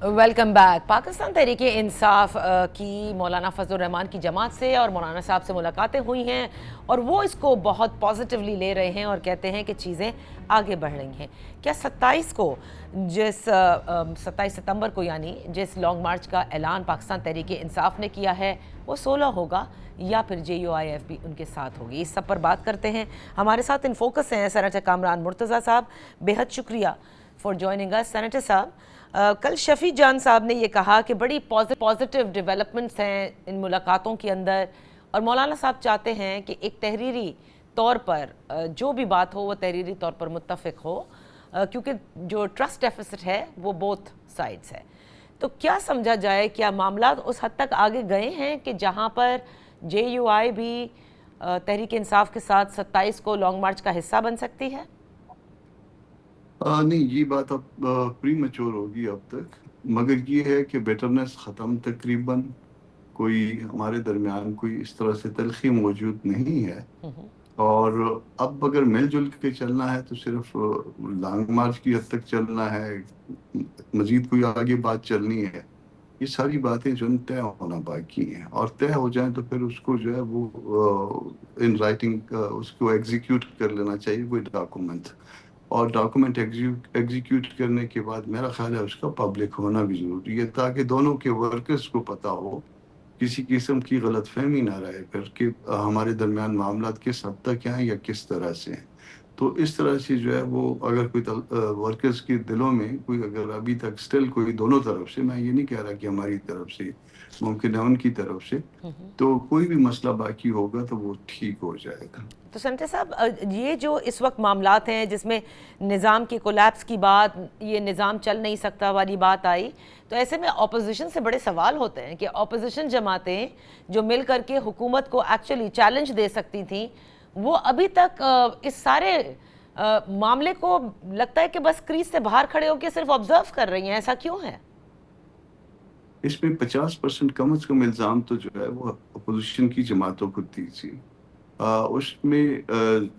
Welcome back. Pakistan Tehreek Insaf کی مولانا فضل الرحمان کی جماعت سے اور مولانا صاحب سے ملاقاتیں ہوئی ہیں اور وہ اس کو بہت پازیٹیولی لے رہے ہیں اور کہتے ہیں کہ چیزیں آگے بڑھ رہی ہیں۔ کیا 27 ستمبر کو یعنی جس لانگ مارچ کا اعلان پاکستان تحریک انصاف نے کیا ہے وہ 16 ہوگا یا پھر JUIF بھی ان کے ساتھ ہوگی؟ اس سب پر بات کرتے ہیں۔ ہمارے ساتھ ان فوکس ہیں سینیٹر کامران مرتضیٰ صاحب، بہت شکریہ فار جوائننگ اس سینیٹر صاحب۔ کل شفیع جان صاحب نے یہ کہا کہ بڑی پازیٹیو ڈیولپمنٹس ہیں ان ملاقاتوں کے اندر، اور مولانا صاحب چاہتے ہیں کہ ایک تحریری طور پر جو بھی بات ہو وہ تحریری طور پر متفق ہو، کیونکہ جو ٹرسٹ ڈیفیسٹ ہے وہ بوتھ سائڈز ہے۔ تو کیا سمجھا جائے، کیا معاملات اس حد تک آگے گئے ہیں کہ جہاں پر JUI بھی تحریک انصاف کے ساتھ 27 کو لانگ مارچ کا حصہ بن سکتی ہے؟ نہیں، یہ بات اب پری میچور ہوگی اب تک، مگر یہ ہے کہ بیٹرنس ختم تقریباً، کوئی ہمارے درمیان کوئی اس طرح سے تلخی موجود نہیں ہے، اور اب اگر مل جل کے چلنا ہے تو صرف لانگ مارچ کی حد تک چلنا ہے، مزید کوئی آگے بات چلنی ہے، یہ ساری باتیں جو طے ہونا باقی ہیں، اور طے ہو جائیں تو پھر اس کو جو ہے وہ ان رائٹنگ اس کو ایگزیکیوٹ کر لینا چاہیے کوئی ڈاکومنٹ، اور ڈاکومنٹ ایگزیکیوٹ کرنے کے بعد میرا خیال ہے اس کا پبلک ہونا بھی ضروری ہے، تاکہ دونوں کے ورکرز کو پتہ ہو، کسی قسم کی غلط فہمی نہ رہے پھر کہ ہمارے درمیان معاملات کس حد تک ہیں یا کس طرح سے ہیں۔ تو اس طرح سے جو ہے وہ اگر کوئی ورکرز کے دلوں میں کوئی اگر ابھی تک سٹل کوئی دونوں طرف سے، میں یہ نہیں کہہ رہا کہ ہماری طرف سے، ممکن ہے ان کی طرف سے، تو کوئی بھی مسئلہ باقی ہوگا تو وہ ٹھیک ہو جائے گا۔ تو سینیٹر صاحب، یہ جو اس وقت معاملات ہیں جس میں نظام کے کولیپس کی بات، یہ نظام چل نہیں سکتا والی بات آئی، تو ایسے میں اپوزیشن سے بڑے سوال ہوتے ہیں کہ اپوزیشن جماعتیں جو مل کر کے حکومت کو ایکچولی چیلنج دے سکتی تھیں، وہ ابھی تک اس سارے معاملے کو لگتا ہے کہ بس کریز سے باہر کھڑے ہو کے صرف آبزرو کر رہی ہیں۔ ایسا کیوں ہے؟ اس میں 50% کم از کم الزام تو جو ہے وہ اپوزیشن کی جماعتوں کو دیجیے۔ اس میں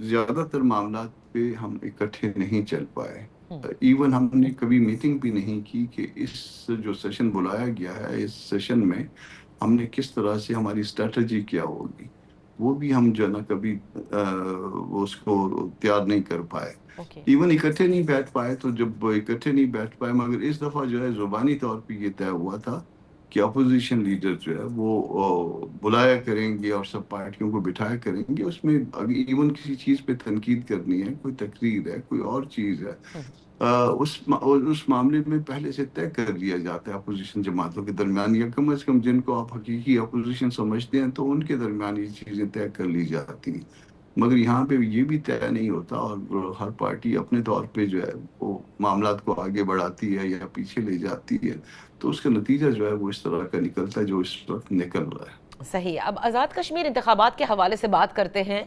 زیادہ تر معاملات پہ ہم اکٹھے نہیں چل پائے، ایون ہم نے کبھی میٹنگ بھی نہیں کی کہ اس جو سیشن بلایا گیا ہے اس سیشن میں ہم نے کس طرح سے ہماری اسٹریٹجی کیا ہوگی، وہ بھی ہم جو ہے نا کبھی اس کو تیار نہیں کر پائے، ایون اکٹھے نہیں بیٹھ پائے۔ تو جب اکٹھے نہیں بیٹھ پائے، مگر اس دفعہ جو ہے زبانی طور پہ یہ طے ہوا تھا کہ اپوزیشن لیڈر جو ہے وہ بلایا کریں گے اور سب پارٹیوں کو بٹھایا کریں گے، اس میں اگر ایون کسی چیز پہ تنقید کرنی ہے، کوئی تقریر ہے، کوئی اور چیز ہے، اس معاملے میں پہلے سے طے کر لیا جاتا ہے اپوزیشن جماعتوں کے درمیان، یا کم از کم جن کو آپ حقیقی اپوزیشن سمجھتے ہیں تو ان کے درمیان یہ چیزیں طے کر لی جاتی ہیں، مگر یہاں پہ یہ بھی طے نہیں ہوتا، اور ہر پارٹی اپنے طور پہ جو ہے وہ معاملات کو آگے بڑھاتی ہے یا پیچھے لے جاتی ہے، تو اس کا نتیجہ جو ہے وہ اس طرح کا نکلتا ہے جو اس وقت نکل رہا ہے۔ صحیح۔ اب آزاد کشمیر انتخابات کے حوالے سے بات کرتے ہیں۔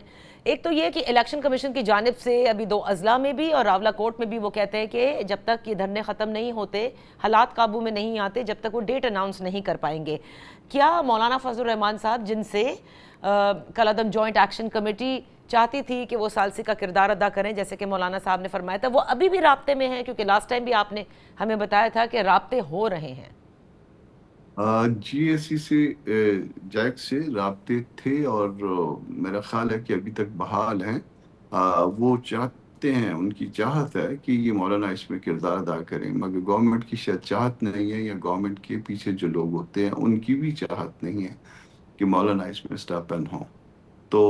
ایک تو یہ کہ الیکشن کمیشن کی جانب سے ابھی 2 اضلاع میں بھی اور راولہ کوٹ میں بھی وہ کہتے ہیں کہ جب تک یہ دھرنے ختم نہیں ہوتے، حالات قابو میں نہیں آتے، جب تک وہ ڈیٹ اناؤنس نہیں کر پائیں گے۔ کیا مولانا فضل الرحمان صاحب، جن سے کالعدم جوائنٹ ایکشن کمیٹی چاہتی تھی کہ وہ ثالثی کا کردار ادا کریں، جیسے کہ مولانا صاحب نے فرمایا تھا، وہ ابھی بھی رابطے میں ہیں؟ کیونکہ لاسٹ ٹائم بھی آپ نے ہمیں بتایا تھا کہ رابطے ہو رہے ہیں۔ GSC سے جیک سے رابطے تھے، اور میرا خیال ہے کہ ابھی تک بحال ہیں، وہ چاہتے ہیں، ان کی چاہت ہے کہ یہ مولانا اس میں کردار ادا کریں، مگر گورنمنٹ کی شاید چاہت نہیں ہے، یا گورنمنٹ کے پیچھے جو لوگ ہوتے ہیں ان کی بھی چاہت نہیں ہے کہ مولانا اس میں اسٹیپ ان ہوں، تو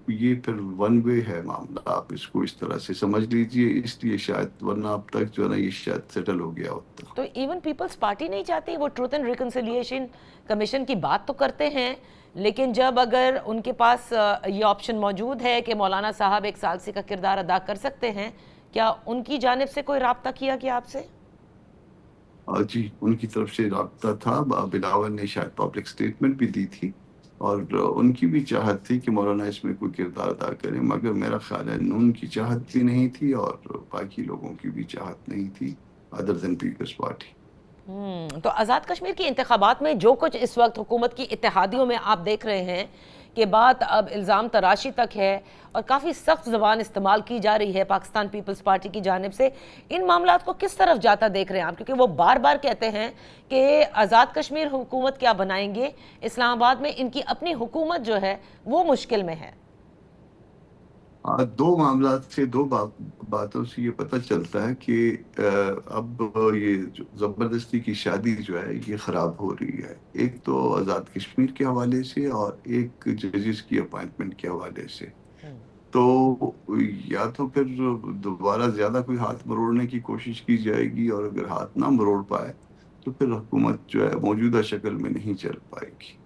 یہ پھر ون وے ہے معاملہ، آپ اس کو اس طرح سے سمجھ لیجئے، اس لیے شاید، ورنہ اب تک جو ہے نا یہ شاید سیٹل ہو گیا ہوتا۔ تو ایون پیپلز پارٹی نہیں چاہتی؟ وہ ٹروتھ اینڈ ریکنسیلیشن کمیشن کی بات تو کرتے ہیں، لیکن جب اگر ان کے پاس یہ آپشن موجود ہے کہ مولانا صاحب ایک ثالثی کا کردار ادا کر سکتے ہیں، کیا ان کی جانب سے کوئی رابطہ کیا کہ آپ سے؟ جی، ان کی طرف سے رابطہ تھا، بلاول نے شاید پبلک سٹیٹمنٹ بھی دی تھی، اور ان کی بھی چاہت تھی کہ مولانا اس میں کوئی کردار ادا کریں، مگر میرا خیال ہے ان کی چاہت بھی نہیں تھی اور باقی لوگوں کی بھی چاہت نہیں تھی ادر دین پیپلز پارٹی۔ تو آزاد کشمیر کی انتخابات میں جو کچھ اس وقت حکومت کی اتحادیوں میں آپ دیکھ رہے ہیں کہ بات اب الزام تراشی تک ہے اور کافی سخت زبان استعمال کی جا رہی ہے پاکستان پیپلز پارٹی کی جانب سے، ان معاملات کو کس طرف جاتا دیکھ رہے ہیں آپ؟ کیونکہ وہ بار بار کہتے ہیں کہ آزاد کشمیر حکومت کیا بنائیں گے، اسلام آباد میں ان کی اپنی حکومت جو ہے وہ مشکل میں ہے۔ دو معاملات سے، دو باتوں سے یہ پتہ چلتا ہے کہ اب یہ جو زبردستی کی شادی جو ہے یہ خراب ہو رہی ہے، ایک تو آزاد کشمیر کے حوالے سے اور ایک ججز کی اپائنٹمنٹ کے حوالے سے۔ تو یا تو پھر دوبارہ زیادہ کوئی ہاتھ مروڑنے کی کوشش کی جائے گی، اور اگر ہاتھ نہ مروڑ پائے تو پھر حکومت جو ہے موجودہ شکل میں نہیں چل پائے گی۔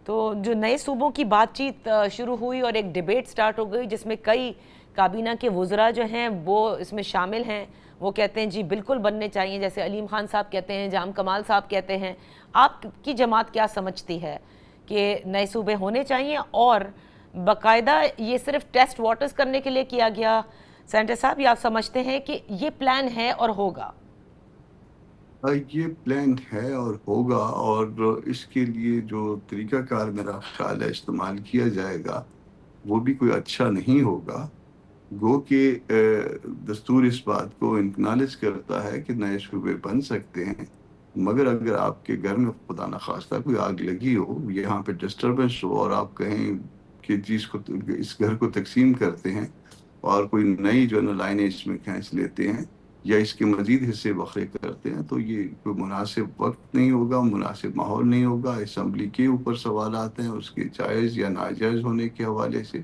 تو جو نئے صوبوں کی بات چیت شروع ہوئی اور ایک ڈیبیٹ سٹارٹ ہو گئی جس میں کئی کابینہ کے وزراء جو ہیں وہ اس میں شامل ہیں، وہ کہتے ہیں جی بالکل بننے چاہیے، جیسے علیم خان صاحب کہتے ہیں، جام کمال صاحب کہتے ہیں۔ آپ کی جماعت کیا سمجھتی ہے کہ نئے صوبے ہونے چاہیے، اور باقاعدہ یہ صرف ٹیسٹ واٹرز کرنے کے لیے کیا گیا سینٹر صاحب، یا آپ سمجھتے ہیں کہ یہ پلان ہے اور ہوگا؟ یہ پلان ہے اور ہوگا، اور اس کے لیے جو طریقہ کار میرا خیال ہے استعمال کیا جائے گا وہ بھی کوئی اچھا نہیں ہوگا۔ گو کہ دستور اس بات کو انکنالج کرتا ہے کہ نئے صوبے بن سکتے ہیں، مگر اگر آپ کے گھر میں خدا نخواستہ کوئی آگ لگی ہو، یہاں پہ ڈسٹربنس ہو، اور آپ کہیں کہ اس گھر کو تقسیم کرتے ہیں اور کوئی نئی جو لائنیں اس میں کھینچ لیتے ہیں یا اس کے مزید حصے بکھرے کرتے ہیں، تو یہ کوئی مناسب وقت نہیں ہوگا، مناسب ماحول نہیں ہوگا۔ اسمبلی کے اوپر سوالات ہیں اس کے جائز یا ناجائز ہونے کے حوالے سے،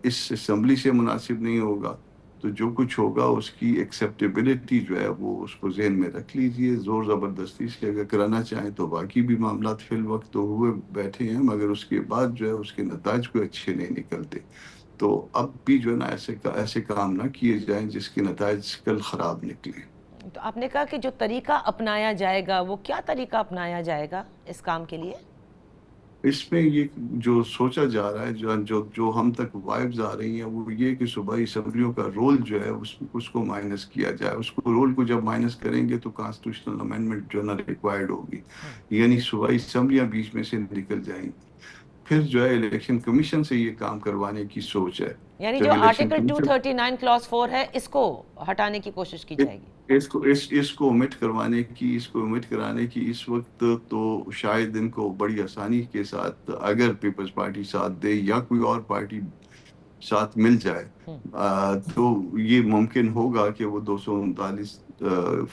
اس اسمبلی سے مناسب نہیں ہوگا۔ تو جو کچھ ہوگا اس کی ایکسیپٹیبلٹی جو ہے وہ اس کو ذہن میں رکھ لیجئے۔ زور زبردستی سے اگر کرانا چاہیں تو باقی بھی معاملات فی الوقت تو ہوئے بیٹھے ہیں، مگر اس کے بعد جو ہے اس کے نتائج کوئی اچھے نہیں نکلتے۔ تو اب بھی جو ہے نا ایسے کام نہ کیے جائیں جس کے نتائج کل خراب نکلیں۔ تو آپ نے کہا کہ جو طریقہ اپنایا جائے گا، وہ کیا طریقہ اپنایا جائے گا اس کام کے لیے؟ اس میں یہ جو سوچا جا رہا ہے، جو ہم تک وائبز آ رہی ہیں، وہ یہ کہ صوبائی اسمبلیوں کا رول جو ہے اس کو مائنس کیا جائے۔ اس کو رول کو جب مائنس کریں گے تو کانسٹیٹیوشنل امینڈمنٹ جو ہے نا ریکوائرڈ ہوگی، یعنی صوبائی اسمبلیاں بیچ میں سے نکل جائیں گی۔ پھر جو ہے الیکشن کمیشن سے یہ کام کروانے کی سوچ ہے۔ یعنی جب جو الیکشن آرٹیکل کمیشن 239 کلاس 4 ہے اس کو ہٹانے کی کوشش کی جائے گی؟ اس کو omit کرانے کی اس وقت تو شاید ان کو بڑی آسانی کے ساتھ، اگر پیپلز پارٹی ساتھ دے یا کوئی اور پارٹی ساتھ مل جائے، تو یہ ممکن ہوگا کہ وہ 239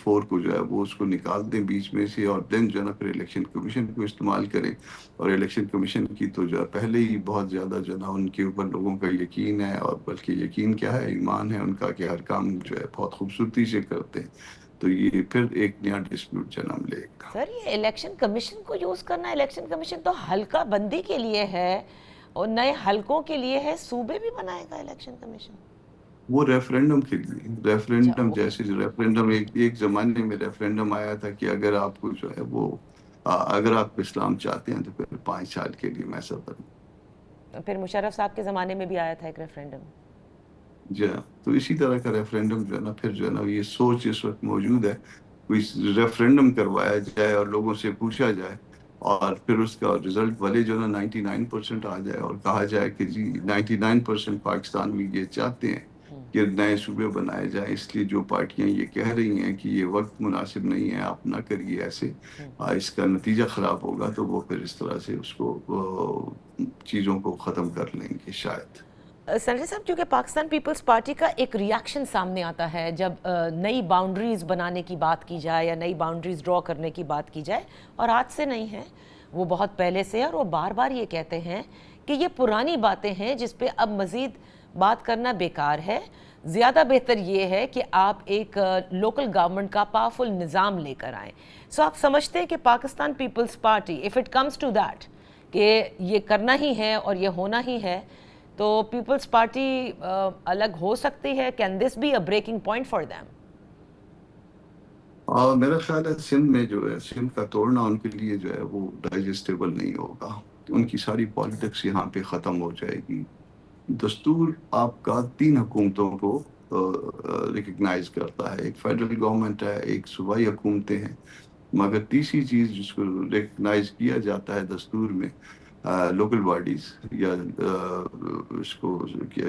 4 کو جو ہے وہ اس کو نکال دیں بیچ میں سے، اور دین جو ہے نا پھر الیکشن کمیشن کو استعمال کریں۔ اور الیکشن کمیشن کی تو جو ہے پہلے ہی بہت زیادہ جو ہے نا ان کے اوپر لوگوں کا یقین ہے، اور بلکہ یقین کیا ہے، ایمان ہے ان کا کہ ہر کام جو ہے بہت خوبصورتی سے کرتے ہیں۔ تو یہ پھر ایک نیا ڈسپیوٹ جنم لے گا۔ سر یہ الیکشن کمیشن کو یوز کرنا، الیکشن کمیشن تو حلقہ بندی کے لیے ہے اور نئے حلقوں کے لیے ہے، صوبے بھی بنائے گا الیکشن کمیشن؟ وہ ریفرینڈم کے لیے، ریفرینڈم جیسے ریفرینڈم ایک زمانے میں ریفرینڈم آیا تھا کہ اگر آپ کو جو ہے وہ اگر آپ اسلام چاہتے ہیں تو پھر 5 سال کے لیے میں صدر ہوں۔ پھر مشرف صاحب کے زمانے میں بھی آیا تھا ایک ریفرینڈم۔ جی ہاں، تو اسی طرح کا ریفرینڈم جو ہے نا پھر جو ہے نا یہ سوچ اس وقت موجود ہے، کوئی ریفرینڈم کروایا جائے اور لوگوں سے پوچھا جائے، اور پھر اس کا رزلٹ والے جو ہے نا 99% آ جائے، اور کہا جائے کہ جی 99% پاکستان میں یہ چاہتے ہیں کہ نئے صوبے بنائے جائیں، اس لیے جو پارٹیاں یہ کہہ رہی ہیں کہ یہ وقت مناسب نہیں ہے، آپ نہ کریے ایسے، اس کا نتیجہ خراب ہوگا، تو وہ پھر اس طرح سے اس کو چیزوں کو ختم کر لیں گے شاید۔ سینیٹر صاحب، چونکہ پاکستان پیپلز پارٹی کا ایک ریاکشن سامنے آتا ہے جب نئی باؤنڈریز بنانے کی بات کی جائے یا نئی باؤنڈریز ڈرا کرنے کی بات کی جائے، اور آج سے نہیں ہے، وہ بہت پہلے سے ہے، اور وہ بار بار یہ کہتے ہیں کہ یہ پرانی باتیں ہیں جس پہ اب مزید بات کرنا بیکار ہے، زیادہ بہتر یہ ہے کہ آپ ایک لوکل گورنمنٹ کا پاورفل نظام لے کر آئیں۔ سو آپ سمجھتے ہیں کہ Pakistan Peoples Party if it comes to that کہ یہ کرنا ہی ہے اور یہ ہونا ہی ہے، تو پیپلز پارٹی الگ ہو سکتی ہے؟ Can this be a breaking point for them? میرا خیال ہے سندھ میں جو ہے، سندھ کا توڑنا ان کے لیے جو ہے وہ ڈائجسٹیبل نہیں ہوگا، ان کی ساری پالیٹکس یہاں پہ ختم ہو جائے گی۔ دستور آپ کا 3 حکومتوں کو ریکگنائز کرتا ہے. ایک فیڈرل گورنمنٹ ہے, ایک صوبائی حکومتیں ہیں, مگر تیسری چیز جس کو ریکگنائز کیا جاتا ہے دستور میں, لوکل باڈیز یا اس کو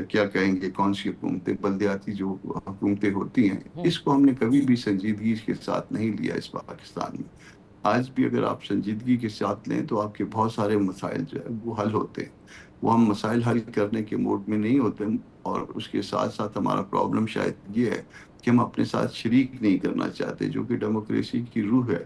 کیا کہیں گے, کون سی حکومتیں, بلدیاتی جو حکومتیں ہوتی ہیں, اس کو ہم نے کبھی بھی سنجیدگی کے ساتھ نہیں لیا اس پاکستان میں. آج بھی اگر آپ سنجیدگی کے ساتھ لیں تو آپ کے بہت سارے مسائل جو ہے وہ حل ہوتے ہیں. وہ ہم مسائل حل کرنے کے موڈ میں نہیں ہوتے, اور اس کے ساتھ ساتھ ہمارا پرابلم شاید یہ ہے کہ ہم اپنے ساتھ شریک نہیں کرنا چاہتے, جو کہ ڈیموکریسی کی روح ہے.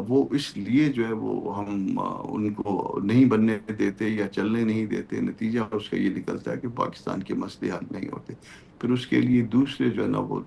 وہ اس لیے جو ہے وہ ہم ان کو نہیں بننے دیتے یا چلنے نہیں دیتے. نتیجہ اس کا یہ نکلتا ہے کہ پاکستان کے مسئلے حل نہیں ہوتے. پھر اس کے لیے دوسرے جو ہے نا وہ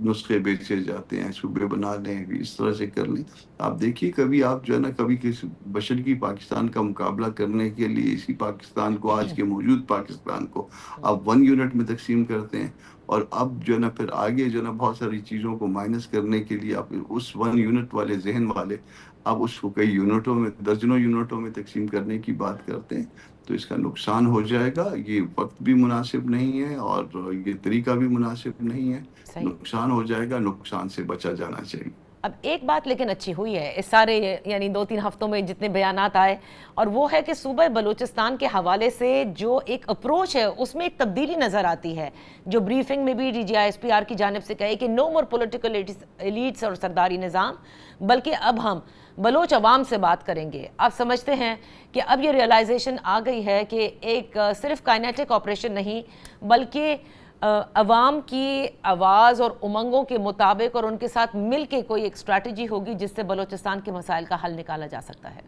نسخے بیچے جاتے ہیں, صوبے بنا لیں, اس طرح سے کر لیں. آپ دیکھیے کبھی آپ جو ہے نا کبھی کسی مشرقی پاکستان کا مقابلہ کرنے کے لیے اسی پاکستان کو, آج کے موجود پاکستان کو آپ 1 یونٹ میں تقسیم کرتے ہیں, اور اب جو ہے نا پھر آگے جو ہے نا بہت ساری چیزوں کو مائنس کرنے کے لیے آپ اس 1 یونٹ والے ذہن والے آپ اس کو کئی یونٹوں میں, درجنوں یونٹوں میں تقسیم کرنے کی بات کرتے ہیں. تو اس کا نقصان ہو جائے گا. یہ وقت بھی مناسب نہیں ہے اور یہ طریقہ بھی مناسب نہیں ہے. نقصان ہو جائے گا, نقصان سے بچا جانا چاہیے. اب ایک بات لیکن اچھی ہوئی ہے اس سارے یعنی 2-3 ہفتوں میں جتنے بیانات آئے, اور وہ ہے کہ صوبہ بلوچستان کے حوالے سے جو ایک اپروچ ہے اس میں ایک تبدیلی نظر آتی ہے, جو بریفنگ میں بھی DGISPR کی جانب سے کہے کہ نو مور پولیٹیکل ایلیٹس اور سرداری نظام, بلکہ اب ہم بلوچ عوام سے بات کریں گے. آپ سمجھتے ہیں کہ اب یہ ریئلائزیشن آ گئی ہے کہ ایک صرف کائنیٹک آپریشن نہیں بلکہ عوام کی آواز اور امنگوں کے مطابق اور ان کے ساتھ مل کے کوئی ایک اسٹریٹجی ہوگی جس سے بلوچستان کے مسائل کا حل نکالا جا سکتا ہے؟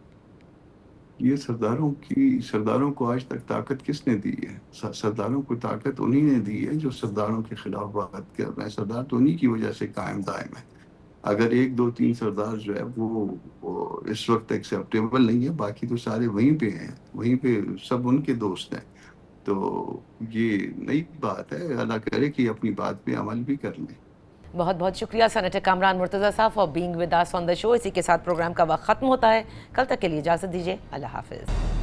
یہ سرداروں کو آج تک طاقت کس نے دی ہے؟ سرداروں کو طاقت انہی نے دی ہے جو سرداروں کے خلاف بات کر رہے ہیں. سردار تو انہی کی وجہ سے قائم دائم ہے. اگر 1 2 3 سردار جو ہے وہ اس وقت ایکسیپٹیبل نہیں ہے, باقی تو سارے وہیں پہ ہیں, وہیں پہ سب ان کے دوست ہیں. تو یہ نئی بات ہے, اللہ کرے کہ اپنی بات پہ عمل بھی کر لیں. بہت بہت شکریہ سینیٹر کامران مرتضیٰ صاحب فار بینگ ود اس آن دا شو. اسی کے ساتھ پروگرام کا وقت ختم ہوتا ہے. کل تک کے لیے اجازت دیجیے. اللہ حافظ.